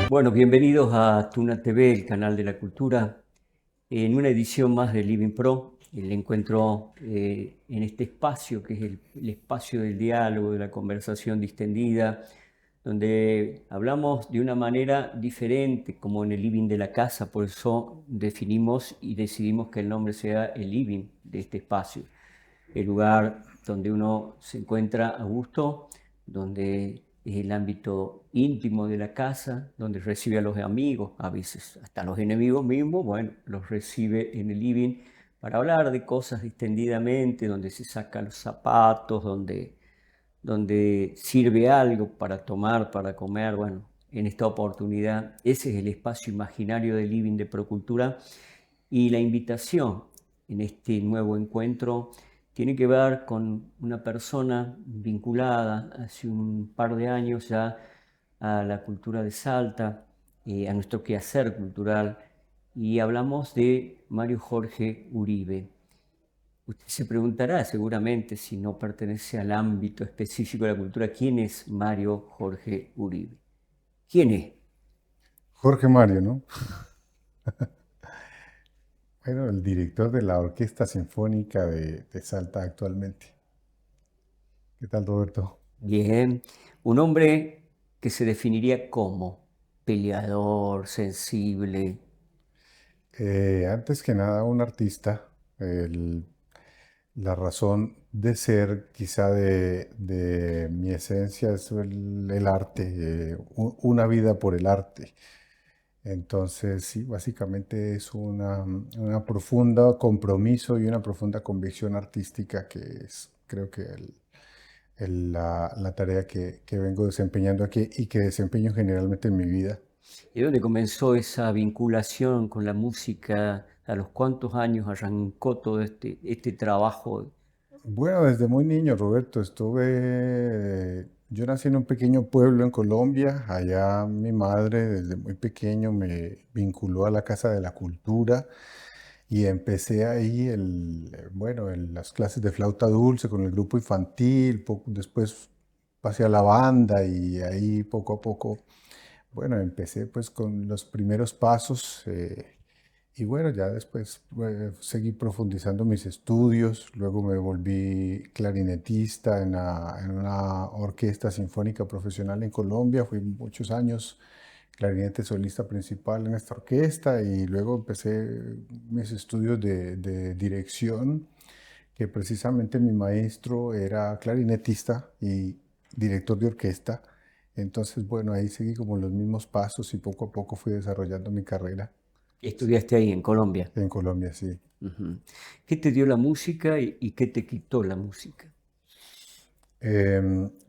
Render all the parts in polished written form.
Bueno, bienvenidos a Tuna TV, el canal de la cultura, en una edición más de Living Pro. El encuentro en este espacio que es el espacio del diálogo, de la conversación distendida, donde hablamos de una manera diferente, como en el living de la casa. Por eso definimos y decidimos que el nombre sea el living de este espacio, el lugar donde uno se encuentra a gusto, donde es el ámbito íntimo de la casa, donde recibe a los amigos, a veces hasta los enemigos mismos, bueno, los recibe en el living para hablar de cosas distendidamente, donde se sacan los zapatos, donde sirve algo para tomar, para comer. Bueno, en esta oportunidad ese es el espacio imaginario del living de Procultura, y la invitación en este nuevo encuentro tiene que ver con una persona vinculada hace un par de años ya a la cultura de Salta, a nuestro quehacer cultural, y hablamos de Mario Jorge Uribe. Usted se preguntará seguramente, si no pertenece al ámbito específico de la cultura, ¿quién es Mario Jorge Uribe? ¿Quién es? Jorge Mario, ¿no? Bueno, el director de la Orquesta Sinfónica de Salta actualmente. ¿Qué tal, Roberto? Bien, un hombre que se definiría como peleador, sensible. Antes que nada, un artista. el- la razón de ser, quizá de mi esencia, es el arte, una vida por el arte. Entonces, sí, básicamente es una profunda compromiso y una profunda convicción artística que es, creo que la tarea que vengo desempeñando aquí y que desempeño generalmente en mi vida. ¿De dónde comenzó esa vinculación con la música? ¿A los cuántos años arrancó todo este trabajo? Bueno, desde muy niño, Roberto, yo nací en un pequeño pueblo en Colombia. Allá mi madre desde muy pequeño me vinculó a la Casa de la Cultura y empecé ahí, bueno, en las clases de flauta dulce con el grupo infantil. Después pasé a la banda y ahí poco a poco, bueno, empecé pues con los primeros pasos. Y bueno, ya después seguí profundizando mis estudios. Luego me volví clarinetista en una orquesta sinfónica profesional en Colombia. Fui muchos años clarinete solista principal en esta orquesta y luego empecé mis estudios de dirección, que precisamente mi maestro era clarinetista y director de orquesta. Entonces, bueno, ahí seguí como los mismos pasos y poco a poco fui desarrollando mi carrera Estudiaste ahí en Colombia. en Colombia, sí. Ujú. ¿Qué te dio la música y qué te quitó la música?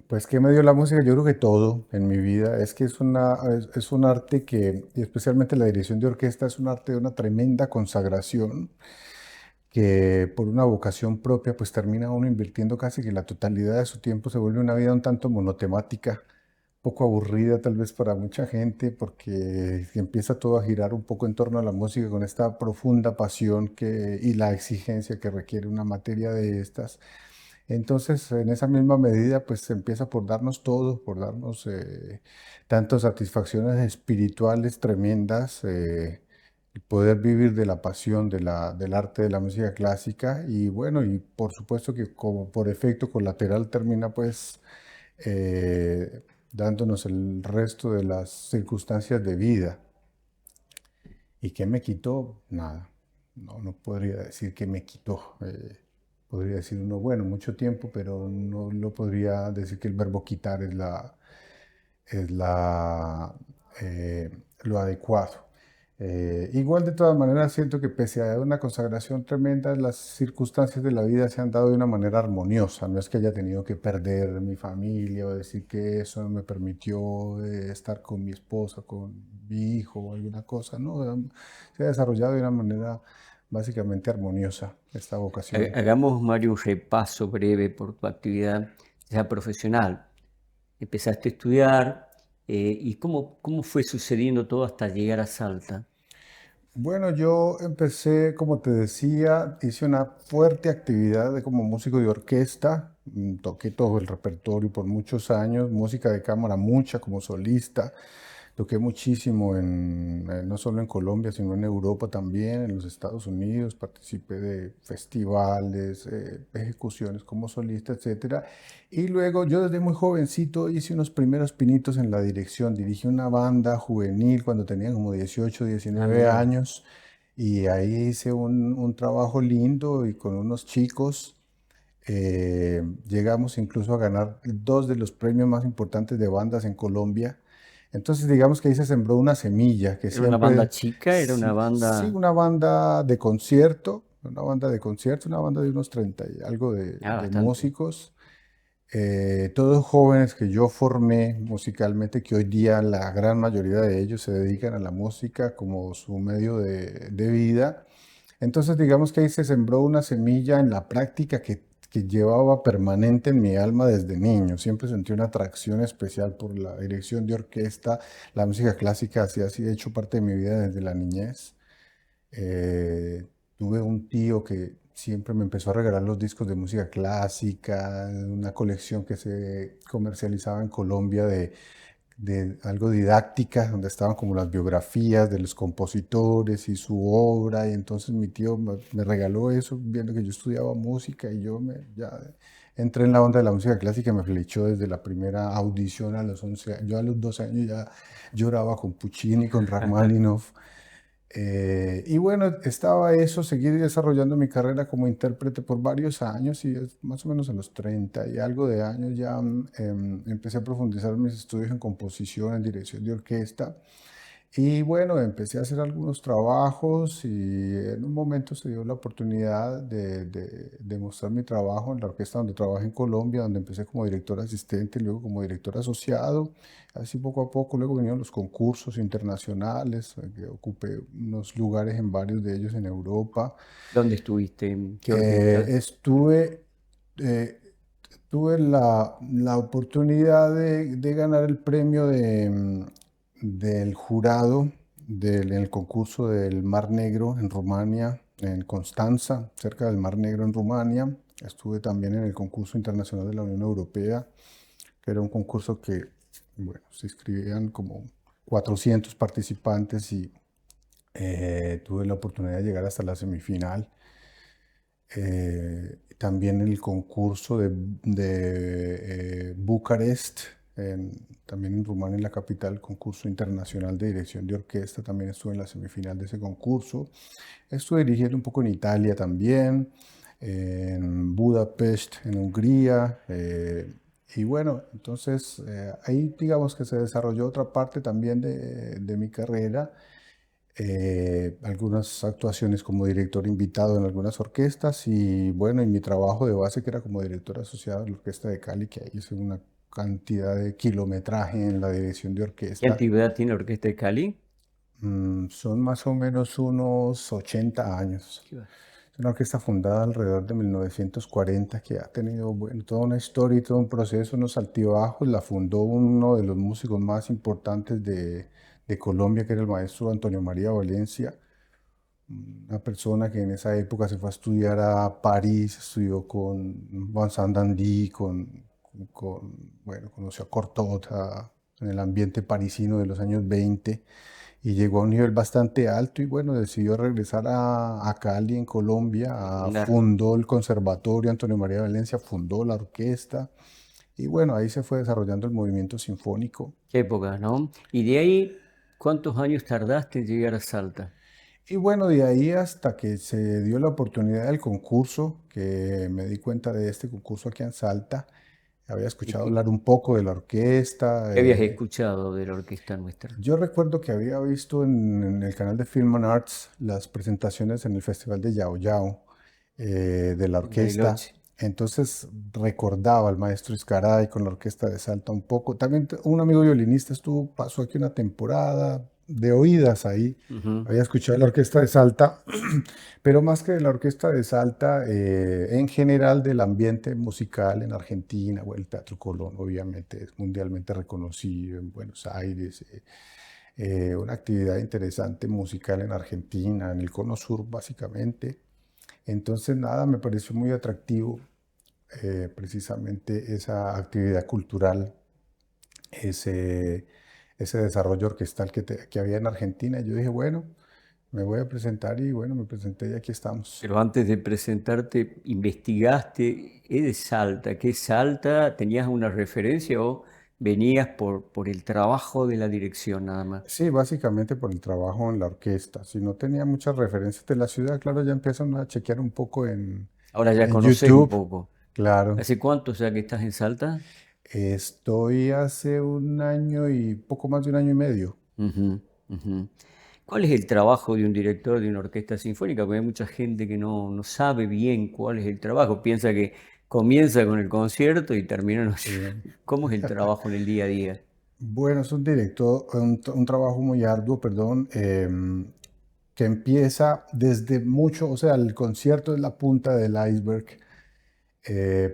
Pues, ¿qué me dio la música? Yo creo que todo en mi vida. Es que es un arte y especialmente la dirección de orquesta, es un arte de una tremenda consagración que por una vocación propia, pues termina uno invirtiendo casi que la totalidad de su tiempo. Se vuelve una vida un tanto monotemática, poco aburrida tal vez para mucha gente, porque empieza todo a girar un poco en torno a la música con esta profunda pasión y la exigencia que requiere una materia de estas. Entonces, en esa misma medida, pues se empieza por darnos todo, por darnos tanto satisfacciones espirituales tremendas, el poder vivir de la pasión del arte de la música clásica, y bueno, y por supuesto que como por efecto colateral termina pues dándonos el resto de las circunstancias de vida. ¿Y qué me quitó? Nada. No podría decir que me quitó. Podría decir uno, bueno, mucho tiempo, pero no podría decir que el verbo quitar es lo adecuado. Igual de todas maneras siento que pese a una consagración tremenda, las circunstancias de la vida se han dado de una manera armoniosa. No es que haya tenido que perder mi familia o decir que eso no me permitió estar con mi esposa, con mi hijo o alguna cosa. No, se ha desarrollado de una manera básicamente armoniosa esta vocación. Hagamos, Mario, un repaso breve por tu actividad ya profesional. Empezaste a estudiar, y cómo fue sucediendo todo hasta llegar a Salta. Bueno, yo empecé, como te decía, hice una fuerte actividad como músico de orquesta. Toqué todo el repertorio por muchos años, música de cámara mucha como solista, Toqué muchísimo no solo en Colombia, sino en Europa también, en los Estados Unidos. Participé de festivales, ejecuciones como solista, etcétera. Y luego yo desde muy jovencito hice unos primeros pinitos en la dirección. Dirigí una banda juvenil cuando tenía como 18, Ah, 19 mira. años. Y ahí hice un trabajo lindo y con unos chicos. Llegamos incluso a ganar dos de los premios más importantes de bandas en Colombia. Entonces, digamos que ahí se sembró una semilla que ¿Era una banda siempre, chica? ¿Era una sí, sí, banda...? una banda de concierto, una banda de unos 30 y algo Ah, de bastante. músicos, todos jóvenes que yo formé musicalmente, que hoy día la gran mayoría de ellos se dedican a la música como su medio de vida. Entonces, digamos que ahí se sembró una semilla en la práctica que llevaba permanente en mi alma desde niño. Siempre sentí una atracción especial por la dirección de orquesta. La música clásica así ha hecho parte de mi vida desde la niñez. Eh, Tuve un tío que siempre me empezó a regalar los discos de música clásica, una colección que se comercializaba en Colombia de algo didáctica, donde estaban como las biografías de los compositores y su obra, y entonces mi tío me regaló eso, viendo que yo estudiaba música, y ya entré en la onda de la música clásica, me flechó desde la primera audición a los 11 años. Yo a los 12 años ya lloraba con Puccini, con Rachmaninoff. Y bueno, estaba eso, seguir desarrollando mi carrera como intérprete por varios años, y más o menos a los 30 y algo de años ya empecé a profundizar mis estudios en composición, en dirección de orquesta. Y bueno, empecé a hacer algunos trabajos, y en un momento se dio la oportunidad de mostrar mi trabajo en la orquesta donde trabajé en Colombia, donde empecé como director asistente y luego como director asociado. Así poco a poco, luego vinieron los concursos internacionales, que ocupé unos lugares en varios de ellos en Europa. ¿Dónde estuviste? ¿En qué orquesta? Estuve, eh, tuve la oportunidad de ganar el premio del jurado en el concurso del Mar Negro en Rumania, en Constanza, cerca del Mar Negro en Rumania. Estuve también en el concurso internacional de la Unión Europea, que era un concurso que, bueno, se inscribían como 400 participantes, y tuve la oportunidad de llegar hasta la semifinal. También el concurso de Bucarest, también en Rumania, en la capital, el concurso internacional de dirección de orquesta, también estuve en la semifinal de ese concurso. Estuve dirigiendo un poco en Italia también, en Budapest, en Hungría. Y bueno, entonces ahí digamos que se desarrolló otra parte también de mi carrera, algunas actuaciones como director invitado en algunas orquestas, y bueno, y mi trabajo de base, que era como director asociado de la Orquesta de Cali, que ahí hice una cantidad de kilometraje en la dirección de ¿Qué orquesta. antigüedad tiene la Orquesta de Cali? Son más o menos unos 80 años. Qué va. Es una orquesta fundada alrededor de 1940, que ha tenido, bueno, toda una historia y todo un proceso, unos altibajos. La fundó uno de los músicos más importantes de Colombia, que era el maestro Antonio María Valencia, una persona que en esa época se fue a estudiar a París, estudió con Vincent Dandy, bueno, conoció a Cortot en el ambiente parisino de los años 20, y llegó a un nivel bastante alto, y bueno, decidió regresar a Cali, en Colombia, Fundar. fundó el Conservatorio Antonio María Valencia, fundó la orquesta, y bueno, ahí se fue desarrollando el movimiento sinfónico. Qué época, ¿no? Y de ahí, ¿cuántos años tardaste en llegar a Salta? Y bueno, de ahí hasta que se dio la oportunidad del concurso, que me di cuenta de este concurso aquí en Salta. Había ¿Y escuchado hablar un poco de la orquesta. qué habías escuchado de la orquesta nuestra? Yo recuerdo que había visto en el canal de Film and Arts las presentaciones en el Festival de Yao Yao, de la En orquesta. Bariloche. Entonces recordaba al maestro Iscaray con la orquesta de Salta un poco. También un amigo violinista pasó aquí una temporada de oídas ahí. Ujú. Había escuchado la orquesta de Salta, pero más que de la orquesta de Salta, en general del ambiente musical en Argentina, o el Teatro Colón, obviamente es mundialmente reconocido en Buenos Aires. Una actividad interesante musical en Argentina, en el Cono Sur básicamente. Entonces, nada, me pareció muy atractivo, precisamente esa actividad cultural, ese, ese desarrollo orquestal que había en Argentina. Y yo dije, bueno, me voy a presentar y bueno, me presenté y aquí estamos. Pero antes de presentarte, investigaste, ¿es de Salta? ¿Qué es Salta? ¿Tenías una referencia o venías por el trabajo de la dirección nada más? Sí, básicamente por el trabajo en la orquesta. Si no tenía muchas referencias de la ciudad, claro, ya empiezan a chequear un poco Ahora ya en conoces un YouTube. poco. Claro, ¿Hace cuánto ya que estás en Salta? estoy hace un año y poco más de un año y medio. Ujú, ujú. ¿Cuál es el trabajo de un director de una orquesta sinfónica? Porque hay mucha gente que no sabe bien cuál es el trabajo. Piensa que comienza con el concierto y termina. Sí. ¿Cómo es el trabajo en el día a día? Bueno, es un directo, un trabajo muy arduo, perdón, que empieza desde mucho, o sea, el concierto es la punta del iceberg,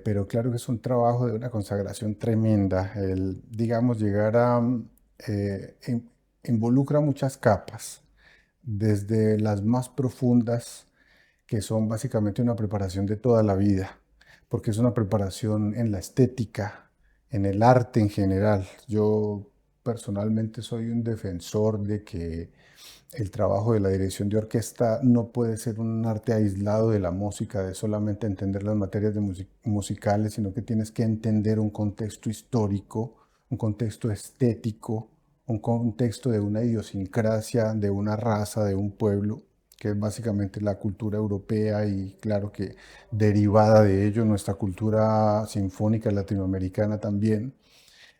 pero claro que es un trabajo de una consagración tremenda. El, digamos, llegar a, involucra muchas capas, desde las más profundas, que son básicamente una preparación de toda la vida, porque es una preparación en la estética, en el arte en general. Yo personalmente soy un defensor de que el trabajo de la dirección de orquesta no puede ser un arte aislado de la música, de solamente entender las materias musicales, sino que tienes que entender un contexto histórico, un contexto estético, un contexto de una idiosincrasia, de una raza, de un pueblo, que es básicamente la cultura europea y claro que derivada de ello nuestra cultura sinfónica latinoamericana también,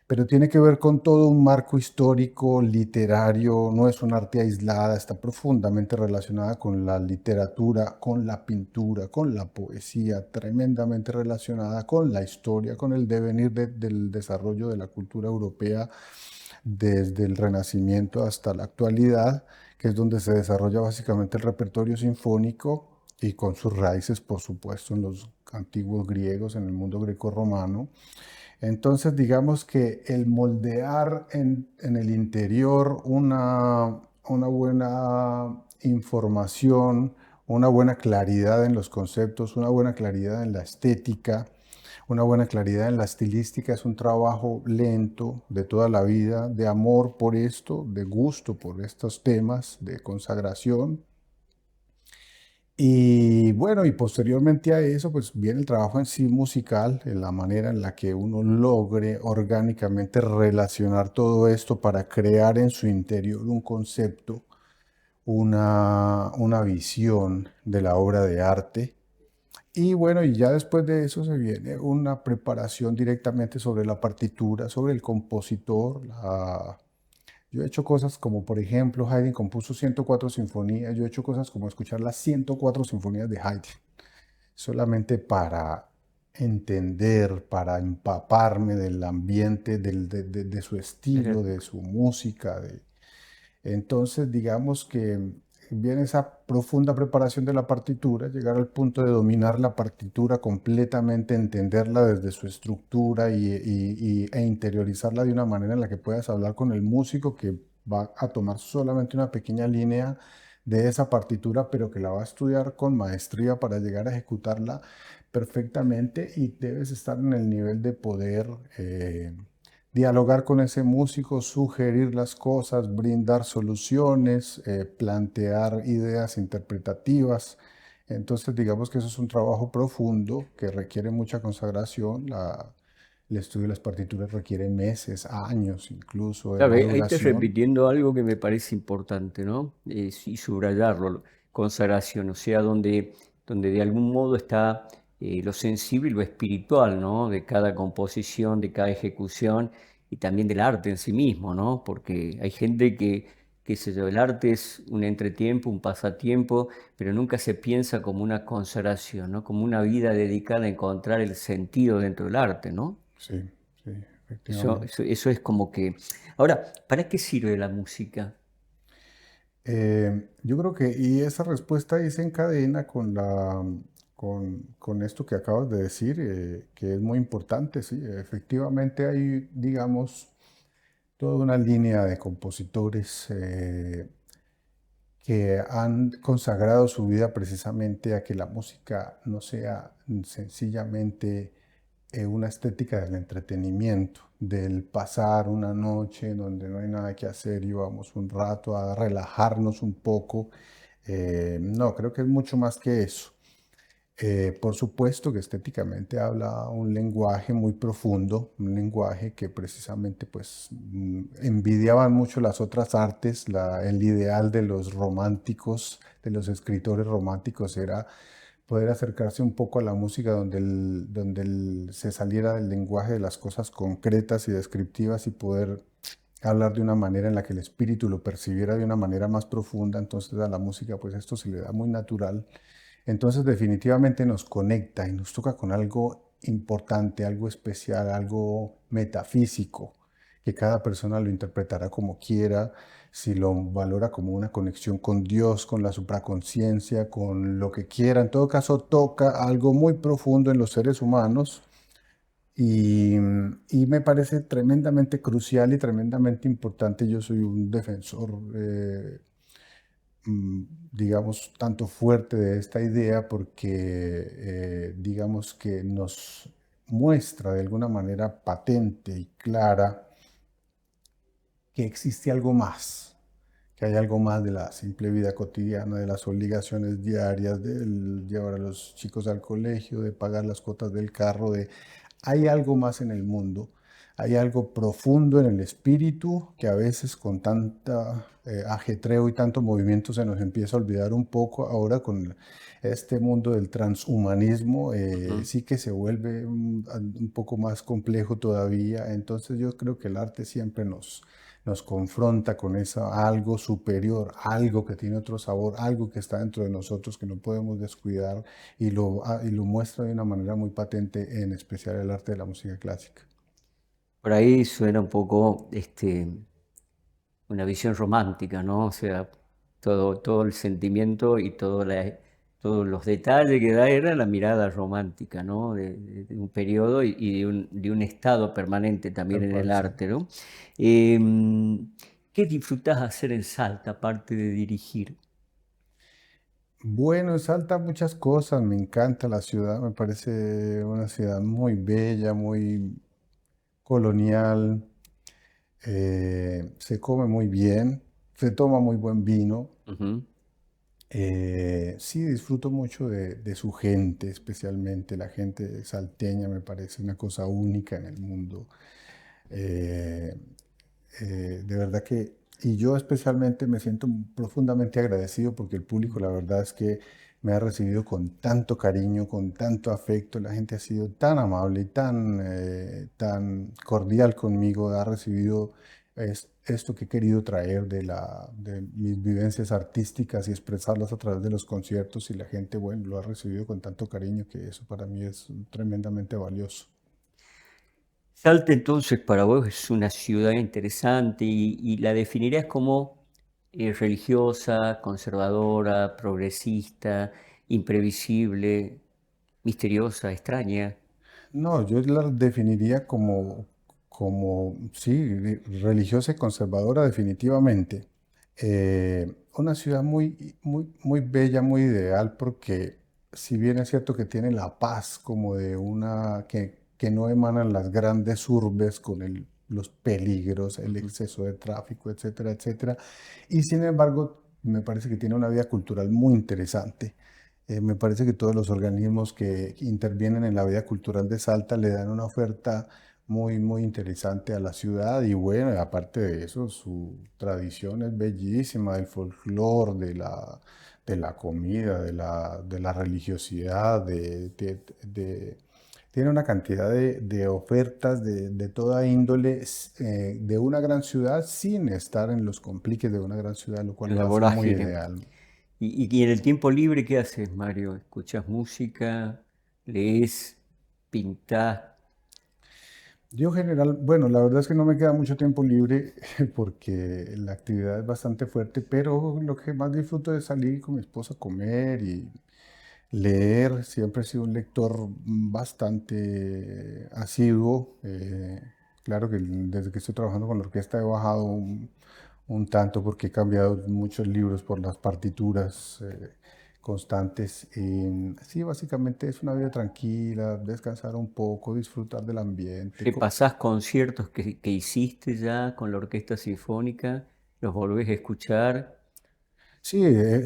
pero tiene que ver con todo un marco histórico, literario, no es un arte aislada, está profundamente relacionada con la literatura, con la pintura, con la poesía, tremendamente relacionada con la historia, con el devenir del desarrollo de la cultura europea desde el Renacimiento hasta la actualidad, que es donde se desarrolla básicamente el repertorio sinfónico y con sus raíces, por supuesto, en los antiguos griegos, en el mundo greco-romano. Entonces, digamos que el moldear en el interior una buena información, una buena claridad en los conceptos, una buena claridad en la estética, una buena claridad en la estilística es un trabajo lento de toda la vida, de amor por esto, de gusto por estos temas, de consagración. Y bueno, y posteriormente a eso, pues viene el trabajo en sí musical, en la manera en la que uno logre orgánicamente relacionar todo esto para crear en su interior un concepto, una visión de la obra de arte. Y bueno, y ya después de eso se viene una preparación directamente sobre la partitura, sobre el compositor, yo he hecho cosas como, por ejemplo, Haydn compuso 104 sinfonías. Yo he hecho cosas como escuchar las 104 sinfonías de Haydn, solamente para entender, para empaparme del ambiente, de su estilo, Mira, de su música. Entonces, digamos que viene esa profunda preparación de la partitura, llegar al punto de dominar la partitura completamente, entenderla desde su estructura e interiorizarla de una manera en la que puedas hablar con el músico que va a tomar solamente una pequeña línea de esa partitura, pero que la va a estudiar con maestría para llegar a ejecutarla perfectamente y debes estar en el nivel de poder dialogar con ese músico, sugerir las cosas, brindar soluciones, plantear ideas interpretativas. Entonces, digamos que eso es un trabajo profundo que requiere mucha consagración. El estudio de las partituras requiere meses, años incluso de ahí estás maduración. repitiendo algo que me parece importante, ¿no? Y subrayarlo, consagración, o sea, donde de algún modo está lo sensible y lo espiritual, ¿no? De cada composición, de cada ejecución y también del arte en sí mismo, ¿no? Porque hay gente que sé yo, el arte es un entretiempo, un pasatiempo, pero nunca se piensa como una consagración, ¿no? Como una vida dedicada a encontrar el sentido dentro del arte, ¿no? Sí, sí, Eso, efectivamente. eso, eso es como que... Ahora, ¿para qué sirve la música? Yo creo que, y esa respuesta ahí se encadena con esto que acabas de decir, que es muy importante, sí. Efectivamente hay, digamos, toda una línea de compositores que han consagrado su vida precisamente a que la música no sea sencillamente una estética del entretenimiento, del pasar una noche en donde no hay nada que hacer y vamos un rato a relajarnos un poco. No, creo que es mucho más que eso. Por supuesto que estéticamente habla un lenguaje muy profundo, un lenguaje que precisamente pues envidiaban mucho las otras artes. El ideal de los románticos, de los escritores románticos era poder acercarse un poco a la música donde se saliera del lenguaje de las cosas concretas y descriptivas y poder hablar de una manera en la que el espíritu lo percibiera de una manera más profunda. Entonces a la música pues esto se le da muy natural. Entonces definitivamente nos conecta y nos toca con algo importante, algo especial, algo metafísico, que cada persona lo interpretará como quiera, si lo valora como una conexión con Dios, con la supraconciencia, con lo que quiera. En todo caso, toca algo muy profundo en los seres humanos y me parece tremendamente crucial y tremendamente importante. Yo soy un defensor digamos, tanto fuerte de esta idea porque, digamos, que nos muestra de alguna manera patente y clara que existe algo más, que hay algo más de la simple vida cotidiana, de las obligaciones diarias, de llevar a los chicos al colegio, de pagar las cuotas del carro, de hay algo más en el mundo, hay algo profundo en el espíritu que a veces con tanta ajetreo y tanto movimiento se nos empieza a olvidar un poco. Ahora con este mundo del transhumanismo Ujú. sí que se vuelve un poco más complejo todavía. Entonces yo creo que el arte siempre nos confronta con esa algo superior, algo que tiene otro sabor, algo que está dentro de nosotros que no podemos descuidar y lo muestra de una manera muy patente, en especial el arte de la música clásica. Por ahí suena un poco una visión romántica, ¿no? O sea, todo el sentimiento y todos los detalles que da era la mirada romántica, ¿no? De un periodo y de un estado permanente también Tal en el cual, sí. arte, ¿no? Em, ¿Qué disfrutás hacer en Salta, aparte de dirigir? Bueno, Salta muchas cosas, me encanta la ciudad, me parece una ciudad muy bella, muy colonial, se come muy bien, se toma muy buen vino. Ujú. Sí, disfruto mucho de su gente, especialmente la gente salteña me parece una cosa única en el mundo. Eh, de verdad que, y yo especialmente me siento profundamente agradecido porque el público, la verdad es que me ha recibido con tanto cariño, con tanto afecto. La gente ha sido tan amable y tan cordial conmigo. Ha recibido esto que he querido traer de mis vivencias artísticas y expresarlas a través de los conciertos. Y la gente, bueno, lo ha recibido con tanto cariño que eso para mí es tremendamente valioso. Salta entonces para vos es una ciudad interesante y la definirías como religiosa, conservadora, progresista, imprevisible, misteriosa, extraña. No, yo la definiría sí, religiosa y conservadora definitivamente. Una ciudad muy bella, muy ideal, porque si bien es cierto que tiene la paz como que no emanan las grandes urbes con los peligros, el Ujú. exceso de tráfico, etcétera, etcétera, y sin embargo me parece que tiene una vida cultural muy interesante. Me parece que todos los organismos que intervienen en la vida cultural de Salta le dan una oferta muy interesante a la ciudad y bueno, aparte de eso, su tradición es bellísima, del folclore, de la comida, de la religiosidad, tiene una cantidad de ofertas de toda índole de una gran ciudad sin estar en los compliques de una gran ciudad, lo cual En la lo hace muy vorágine. ideal. Y en el tiempo libre, ¿qué haces, Mario? ¿Escuchas música? ¿Lees? ¿Pintás? Yo general, bueno, la verdad es que no me queda mucho tiempo libre porque la actividad es bastante fuerte, pero lo que más disfruto es salir con mi esposa a comer y leer. Siempre he sido un lector bastante asiduo. Claro que desde que estoy trabajando con la orquesta he bajado un tanto porque he cambiado muchos libros por las partituras. constantes. Sí, básicamente es una vida tranquila, descansar un poco, disfrutar del ambiente. ¿Repasás conciertos que hiciste ya con la Orquesta Sinfónica? ¿Los volvés a escuchar? Sí,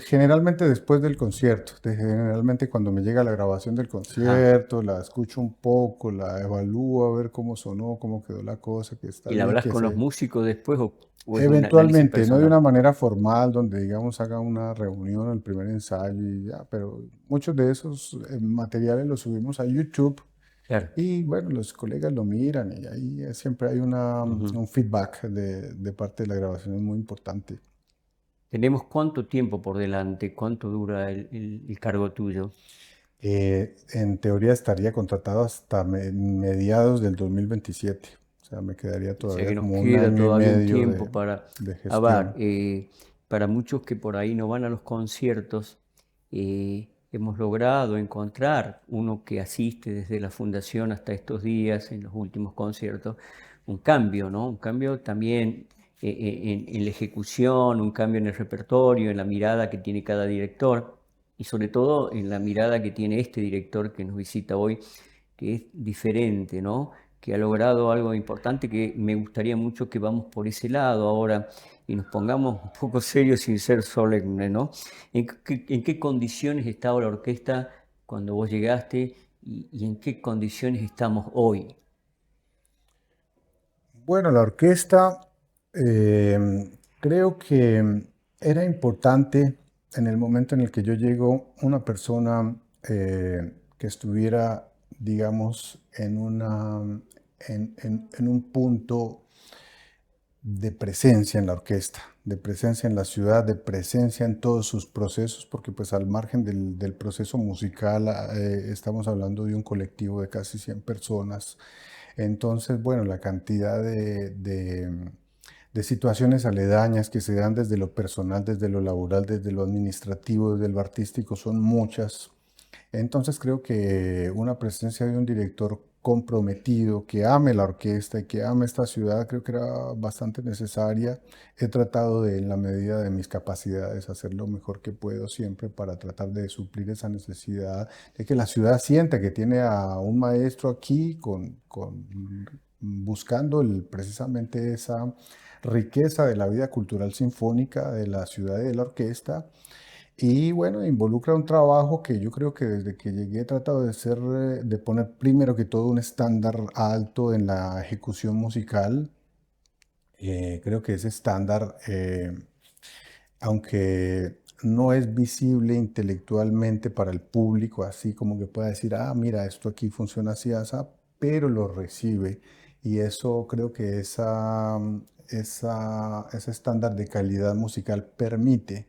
generalmente después del concierto, generalmente cuando me llega la grabación del Ajá. concierto, la escucho un poco, la evalúo a ver cómo sonó, cómo quedó la cosa, que está ¿Y la bien, hablas que con los se... músicos después o es un análisis Eventualmente, no de personal? una manera formal, donde digamos haga una reunión, el primer ensayo y ya, pero muchos de esos materiales los subimos a YouTube Claro. y bueno, los colegas lo miran y ahí siempre hay Ujú. un feedback de parte de la grabación, es muy importante. ¿Tenemos cuánto tiempo por delante? ¿Cuánto dura el cargo tuyo? En teoría estaría contratado hasta mediados del 2027. O sea, me quedaría O sea que todavía nos como un queda año y todavía un medio tiempo para... de A ver, gestión. para muchos que por ahí no van a los conciertos, hemos logrado encontrar, uno que asiste desde la fundación hasta estos días, en los últimos conciertos, un cambio, ¿no? Un cambio también en la ejecución, un cambio en el repertorio, en la mirada que tiene cada director y sobre todo en la mirada que tiene este director que nos visita hoy, que es diferente, ¿no? Que ha logrado algo importante que me gustaría mucho que vamos por ese lado ahora y nos pongamos un poco serios sin ser solemnes, ¿no? En qué condiciones estaba la orquesta cuando vos llegaste y en qué condiciones estamos hoy? Bueno, la orquesta, creo que era importante en el momento en el que yo llego una persona que estuviera, digamos, en un punto de presencia en la orquesta, de presencia en la ciudad, de presencia en todos sus procesos, porque pues al margen del proceso musical estamos hablando de un colectivo de casi 100 personas. Entonces, bueno, la cantidad de situaciones aledañas que se dan desde lo personal, desde lo laboral, desde lo administrativo, desde lo artístico, son muchas. Entonces creo que una presencia de un director comprometido, que ame la orquesta y que ame esta ciudad, creo que era bastante necesaria. He tratado de, en la medida de mis capacidades, hacer lo mejor que puedo siempre para tratar de suplir esa necesidad de que la ciudad sienta que tiene a un maestro aquí buscando precisamente esa riqueza de la vida cultural sinfónica de la ciudad y de la orquesta y bueno, involucra un trabajo que yo creo que desde que llegué he tratado de ser, de poner primero que todo un estándar alto en la ejecución musical. Creo que ese estándar, aunque no es visible intelectualmente para el público, así como que pueda decir, ah, mira, esto aquí funciona así, así, pero lo recibe. Y eso creo que ese estándar de calidad musical permite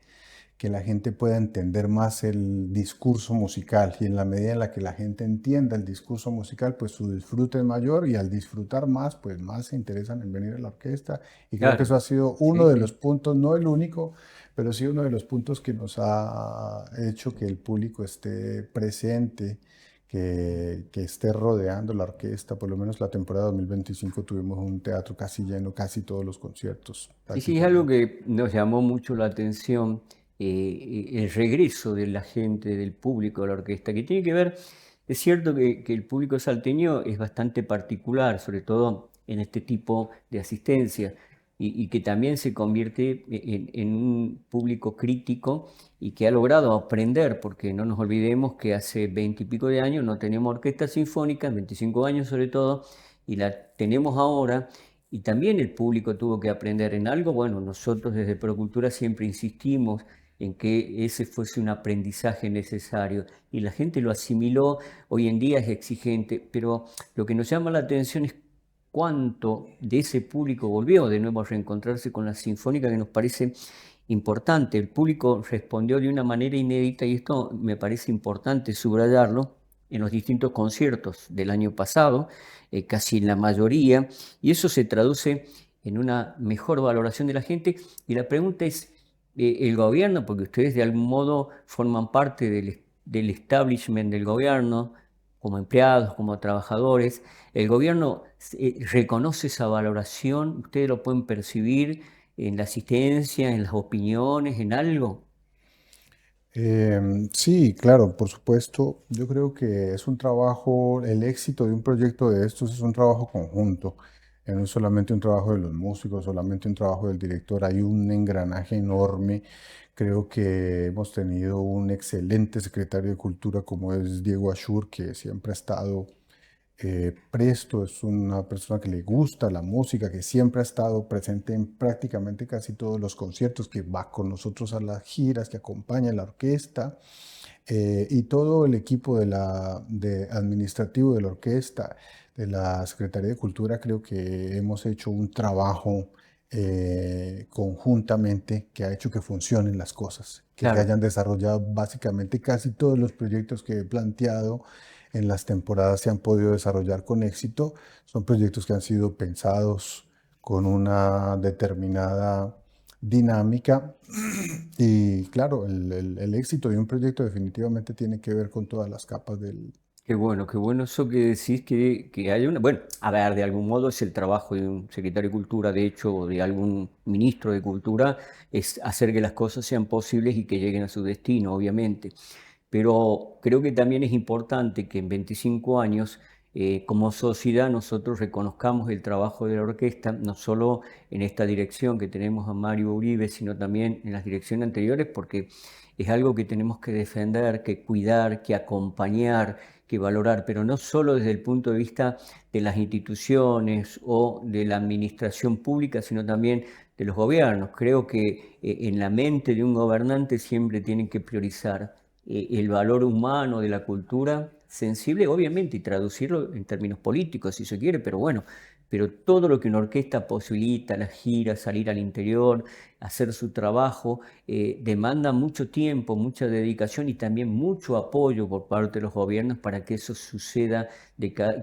que la gente pueda entender más el discurso musical y en la medida en la que la gente entienda el discurso musical, pues su disfrute es mayor y al disfrutar más, pues más se interesan en venir a la orquesta y creo que eso Claro, ha sido sí, uno de los sí. puntos, no el único, pero sí uno de los puntos que nos ha hecho que el público esté presente. Que esté rodeando la orquesta, por lo menos la temporada 2025 tuvimos un teatro casi lleno, casi todos los conciertos Sí, sí, es algo prácticamente. que nos llamó mucho la atención, el regreso de la gente, del público a la orquesta, que tiene que ver, es cierto que el público salteño es bastante particular, sobre todo en este tipo de asistencia, y que también se convierte en un público crítico y que ha logrado aprender, porque no nos olvidemos que hace 20 y pico de años no teníamos orquesta sinfónica, 25 años sobre todo, y la tenemos ahora. Y también el público tuvo que aprender en algo. Bueno, nosotros desde Procultura siempre insistimos en que ese fuese un aprendizaje necesario y la gente lo asimiló. Hoy en día es exigente, pero lo que nos llama la atención es cuánto de ese público volvió de nuevo a reencontrarse con la sinfónica, que nos parece importante. El público respondió de una manera inédita y esto me parece importante subrayarlo en los distintos conciertos del año pasado, casi en la mayoría, y eso se traduce en una mejor valoración de la gente. Y la pregunta es, el gobierno, porque ustedes de algún modo forman parte del establishment del gobierno, como empleados, como trabajadores, ¿el gobierno reconoce esa valoración? ¿Ustedes lo pueden percibir en la asistencia, en las opiniones, en algo? Sí, claro, por supuesto. Yo creo que es un trabajo, el éxito de un proyecto de estos es un trabajo conjunto. No es solamente un trabajo de los músicos, solamente un trabajo del director. Hay un engranaje enorme. Creo que hemos tenido un excelente secretario de Cultura como es Diego Ashur, que siempre ha estado Presto. Es una persona que le gusta la música, que siempre ha estado presente en prácticamente casi todos los conciertos, que va con nosotros a las giras, que acompaña a la orquesta, y todo el equipo administrativo de la orquesta, de la Secretaría de Cultura. Creo que hemos hecho un trabajo conjuntamente que ha hecho que funcionen las cosas, que se Claro. hayan desarrollado básicamente casi todos los proyectos que he planteado en las temporadas se han podido desarrollar con éxito. Son proyectos que han sido pensados con una determinada dinámica y claro, el éxito de un proyecto definitivamente tiene que ver con todas las capas del... Qué bueno eso que decís que hay una... Bueno, a ver, de algún modo es el trabajo de un secretario de Cultura, de hecho, o de algún ministro de Cultura, es hacer que las cosas sean posibles y que lleguen a su destino, obviamente. Pero creo que también es importante que en 25 años, como sociedad, nosotros reconozcamos el trabajo de la orquesta, no solo en esta dirección que tenemos a Mario Uribe, sino también en las direcciones anteriores, porque es algo que tenemos que defender, que cuidar, que acompañar, que valorar, pero no solo desde el punto de vista de las instituciones o de la administración pública, sino también de los gobiernos. Creo que en la mente de un gobernante siempre tienen que priorizar el valor humano de la cultura sensible, obviamente, y traducirlo en términos políticos, si se quiere, pero bueno, pero todo lo que una orquesta posibilita, las giras, salir al interior, hacer su trabajo, demanda mucho tiempo, mucha dedicación y también mucho apoyo por parte de los gobiernos para que eso suceda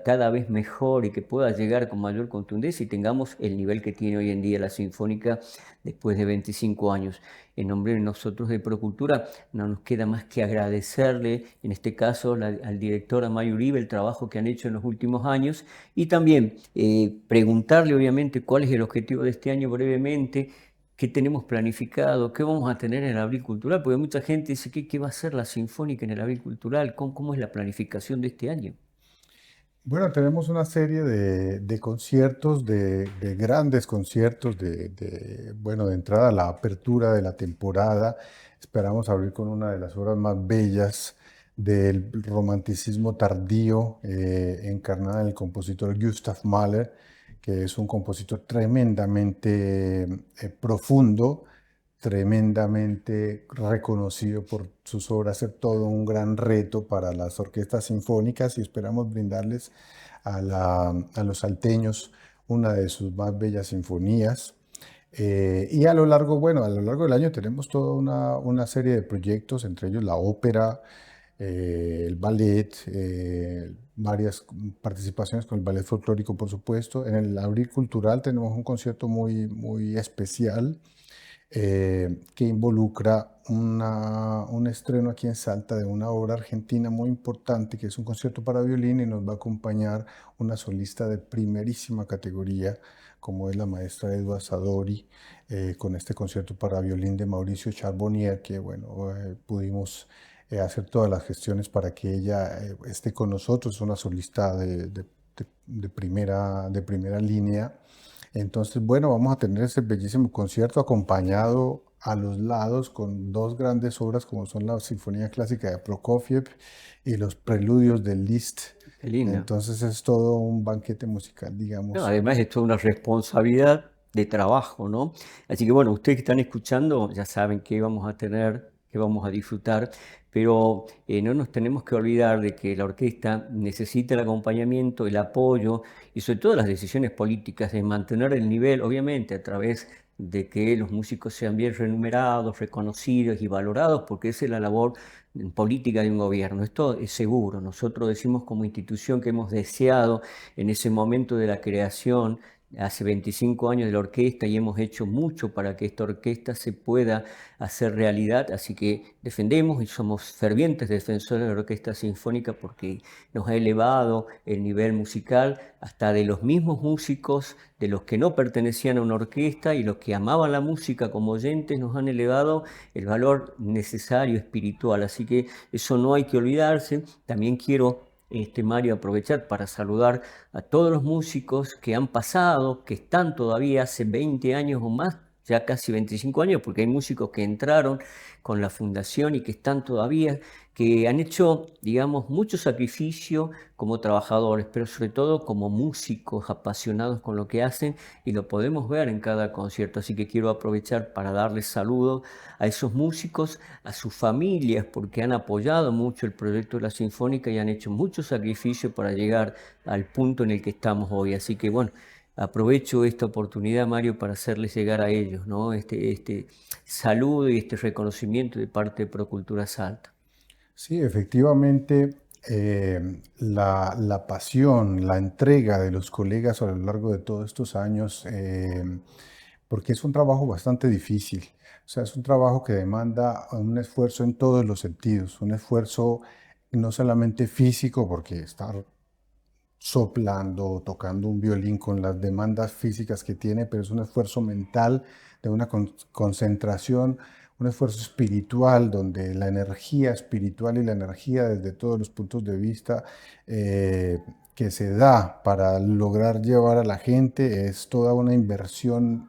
cada vez mejor y que pueda llegar con mayor contundencia y tengamos el nivel que tiene hoy en día la Sinfónica después de 25 años. En nombre de nosotros de Procultura, no nos queda más que agradecerle, en este caso al director Amay Uribe, el trabajo que han hecho en los últimos años y también preguntarle obviamente cuál es el objetivo de este año brevemente, qué tenemos planificado, qué vamos a tener en el Abril Cultural, porque mucha gente dice, ¿qué va a ser la Sinfónica en el Abril Cultural? ¿Cómo es la planificación de este año? Bueno, tenemos una serie de conciertos, de grandes conciertos, bueno, de entrada a la apertura de la temporada. Esperamos abrir con una de las obras más bellas del romanticismo tardío, encarnada en el compositor Gustav Mahler, que es un compositor tremendamente profundo, tremendamente reconocido por sus obras, ser todo un gran reto para las orquestas sinfónicas y esperamos brindarles a los salteños una de sus más bellas sinfonías. Y a lo largo, bueno, a lo largo del año tenemos toda una serie de proyectos, entre ellos la ópera, el ballet, varias participaciones con el ballet folclórico, por supuesto. En el Abril Cultural tenemos un concierto muy especial que involucra un estreno aquí en Salta de una obra argentina muy importante, que es un concierto para violín y nos va a acompañar una solista de primerísima categoría, como es la maestra Edua Sadori, con este concierto para violín de Mauricio Charbonnier, que bueno, pudimos hacer todas las gestiones para que ella esté con nosotros. Es una solista de primera línea. Entonces, bueno, vamos a tener ese bellísimo concierto acompañado a los lados con dos grandes obras como son la Sinfonía Clásica de Prokofiev y los Preludios de Liszt. Qué linda. Entonces es todo un banquete musical, No, digamos. además es toda una responsabilidad de trabajo, ¿no? Así que bueno, ustedes que están escuchando ya saben qué vamos a tener, qué vamos a disfrutar, pero no nos tenemos que olvidar de que la orquesta necesita el acompañamiento, el apoyo y sobre todo las decisiones políticas de mantener el nivel, obviamente a través de que los músicos sean bien remunerados, reconocidos y valorados, porque esa es la labor política de un gobierno. Esto es seguro. Nosotros decimos como institución que hemos deseado en ese momento de la creación hace 25 años de la orquesta y hemos hecho mucho para que esta orquesta se pueda hacer realidad, así que defendemos y somos fervientes defensores de la orquesta sinfónica porque nos ha elevado el nivel musical hasta de los mismos músicos, de los que no pertenecían a una orquesta y los que amaban la música como oyentes, nos han elevado el valor necesario espiritual, así que eso no hay que olvidarse. También quiero, Mario, aprovechar para saludar a todos los músicos que han pasado, que están todavía hace 20 años o más, ya casi 25 años, porque hay músicos que entraron con la fundación y que están todavía, que han hecho, digamos, mucho sacrificio como trabajadores, pero sobre todo como músicos apasionados con lo que hacen y lo podemos ver en cada concierto. Así que quiero aprovechar para darles saludos a esos músicos, a sus familias, porque han apoyado mucho el proyecto de la Sinfónica y han hecho mucho sacrificio para llegar al punto en el que estamos hoy. Así que bueno, aprovecho esta oportunidad, Mario, para hacerles llegar a ellos, ¿no? Este saludo y este reconocimiento de parte de Procultura Salta. Sí, efectivamente, la pasión, la entrega de los colegas a lo largo de todos estos años, porque es un trabajo bastante difícil. O sea, es un trabajo que demanda un esfuerzo en todos los sentidos, un esfuerzo no solamente físico, porque estar soplando, tocando un violín con las demandas físicas que tiene, pero es un esfuerzo mental, de una concentración, un esfuerzo espiritual, donde la energía espiritual y la energía desde todos los puntos de vista que se da para lograr llevar a la gente es toda una inversión,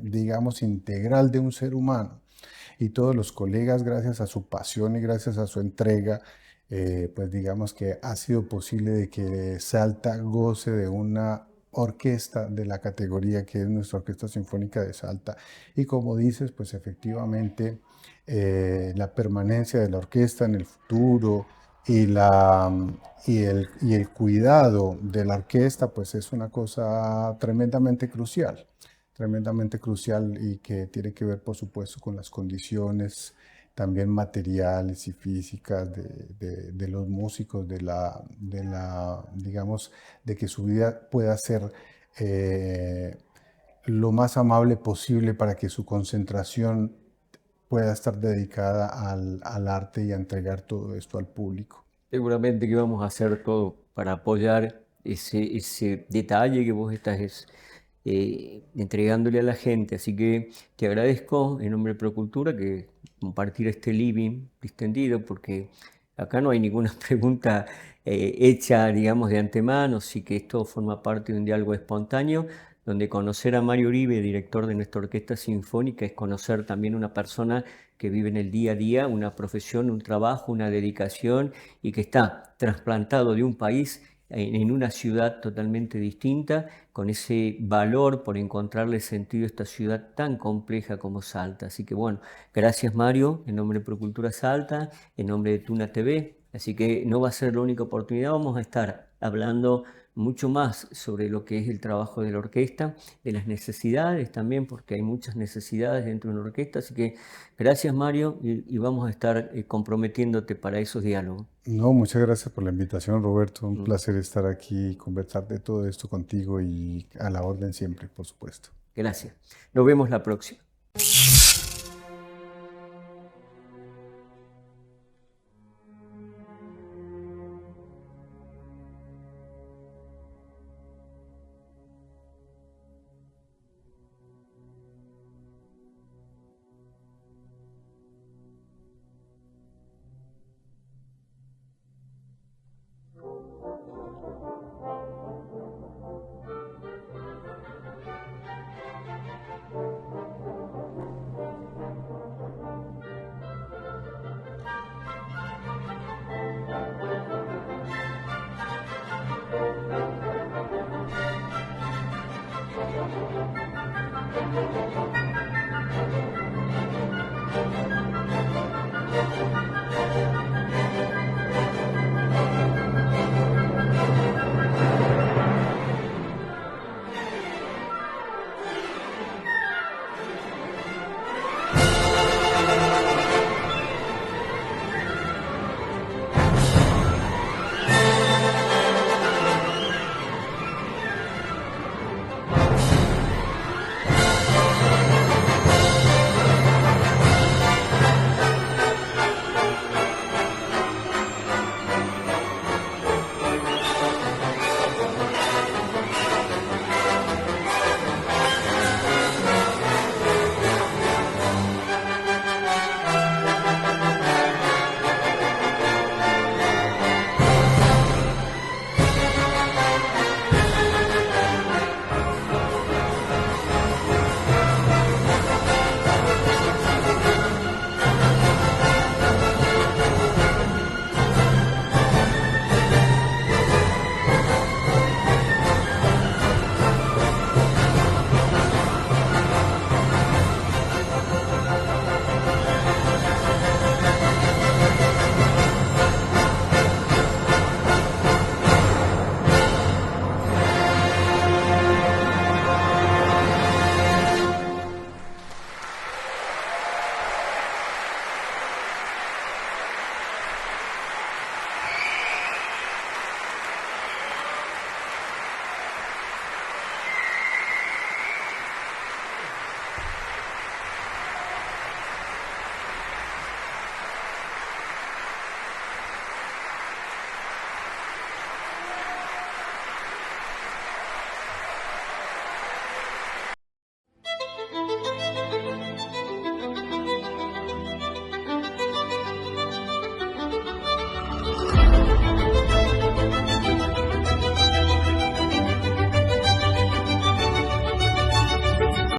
digamos, integral de un ser humano. Y todos los colegas, gracias a su pasión y gracias a su entrega, pues digamos que ha sido posible de que Salta goce de una orquesta de la categoría que es nuestra Orquesta Sinfónica de Salta. Y como dices, pues efectivamente la permanencia de la orquesta en el futuro y, y el cuidado de la orquesta, pues es una cosa tremendamente crucial y que tiene que ver, por supuesto, con las condiciones también materiales y físicas de los músicos, digamos, de que su vida pueda ser lo más amable posible para que su concentración pueda estar dedicada al arte y a entregar todo esto al público. Seguramente que vamos a hacer todo para apoyar ese detalle que vos estás entregándole a la gente. Así que te agradezco en nombre de Procultura que compartir este living distendido, porque acá no hay ninguna pregunta hecha, digamos, de antemano, sí que esto forma parte de un diálogo espontáneo, donde conocer a Mario Uribe, director de nuestra Orquesta Sinfónica, es conocer también una persona que vive en el día a día, una profesión, un trabajo, una dedicación y que está trasplantado de un país en una ciudad totalmente distinta, con ese valor por encontrarle sentido a esta ciudad tan compleja como Salta. Así que bueno, gracias Mario, en nombre de Procultura Salta, en nombre de Tuna TV. Así que no va a ser la única oportunidad, vamos a estar hablando mucho más sobre lo que es el trabajo de la orquesta, de las necesidades también, porque hay muchas necesidades dentro de una orquesta. Así que gracias Mario y vamos a estar comprometiéndote para esos diálogos. No, muchas gracias por la invitación, Roberto. Un Mm. placer estar aquí y conversar de todo esto contigo y a la orden siempre, por supuesto. Gracias. Nos vemos la próxima.